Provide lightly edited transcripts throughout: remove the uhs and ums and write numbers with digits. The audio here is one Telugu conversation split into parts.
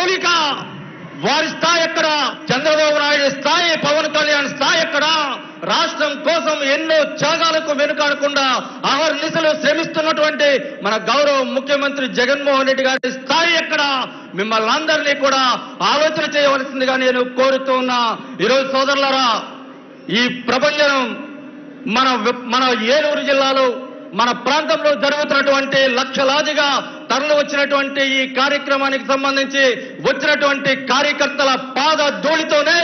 పోలిక. వారి స్థాయి ఎక్కడ? చంద్రబాబు నాయుడు స్థాయి, పవన్ కళ్యాణ్ స్థాయి ఎక్కడ? రాష్ట్రం కోసం ఎన్నో త్యాగాలకు వెనుకాడకుండా అహర్నిశలు శ్రమిస్తున్నటువంటి మన గౌరవ ముఖ్యమంత్రి జగన్మోహన్ రెడ్డి గారి స్థాయి ఎక్కడ? మిమ్మల్ని అందరినీ కూడా ఆలోచన చేయవలసిందిగా నేను కోరుతూ ఉన్నా. ఈరోజు సోదరులారా, ఈ ప్రపంచం మన ఏలూరు జిల్లాలో మన ప్రాంతంలో జరుగుతున్నటువంటి లక్షలాదిగా తరలి వచ్చినటువంటి ఈ కార్యక్రమానికి సంబంధించి వచ్చినటువంటి కార్యకర్తల పాద ధూళితోనే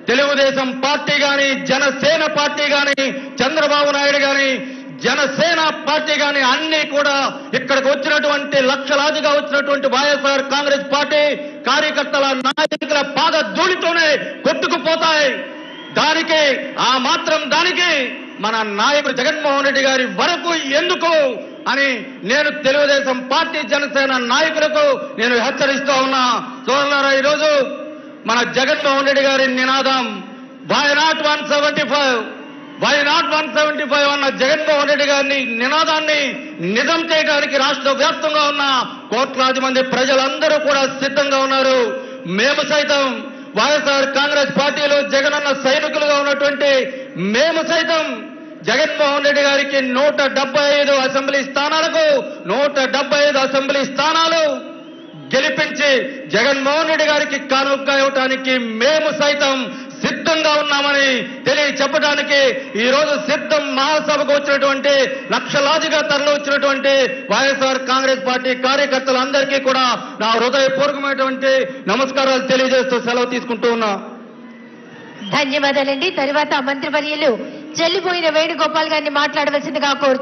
తెలుగుదేశం పార్టీ గాని, జనసేన పార్టీ గాని, చంద్రబాబు నాయుడు గాని, జనసేన పార్టీ గాని అన్ని కూడా ఇక్కడికి వచ్చినటువంటి లక్షలాదిగా వచ్చినటువంటి వైఎస్ఆర్ కాంగ్రెస్ పార్టీ కార్యకర్తల నాయకుల పాద ధూళితోనే కొట్టుకుపోతాయి. దానికి ఆ మాత్రం దానికి మన నాయకుడు జగన్మోహన్ రెడ్డి గారి వరకు ఎందుకు అని నేను తెలుగుదేశం పార్టీ, జనసేన నాయకులకు నేను హెచ్చరిస్తూ ఉన్నా. సోదరులారా, ఈరోజు మన జగన్మోహన్ రెడ్డి గారి నినాదం వై నాట్ 175, వై నాట్ 175 అన్న జగన్మోహన్ రెడ్డి గారిని నినాదాన్ని నిజం చేయడానికి రాష్ట్ర వ్యాప్తంగా ఉన్న కోట్లాది మంది ప్రజలందరూ కూడా సిద్ధంగా ఉన్నారు. మేము సైతం వైఎస్ఆర్ కాంగ్రెస్ పార్టీలో జగనన్న సైనికులుగా ఉన్నటువంటి మేము సైతం జగన్మోహన్ రెడ్డి గారికి 175 అసెంబ్లీ స్థానాలకు 175 అసెంబ్లీ స్థానాలు గెలిపించి జగన్మోహన్ రెడ్డి గారికి కానుక ఇవ్వటానికి మేము సైతం సిద్ధంగా ఉన్నామని చెప్పడానికి ఈ రోజు సిద్ధం మహాసభకు వచ్చినటువంటి లక్షలాదిగా తరలి వచ్చినటువంటి వైఎస్ఆర్ కాంగ్రెస్ పార్టీ కార్యకర్తలందరికీ కూడా నా హృదయపూర్వకమైనటువంటి నమస్కారాలు తెలియజేస్తూ సెలవు తీసుకుంటూ ఉన్నా. ధన్యవాదాలండి. తర్వాత మంత్రివర్యులు చెల్లిపోయిన వేణుగోపాల్ గారిని మాట్లాడవలసిందిగా కోరుతున్నారు.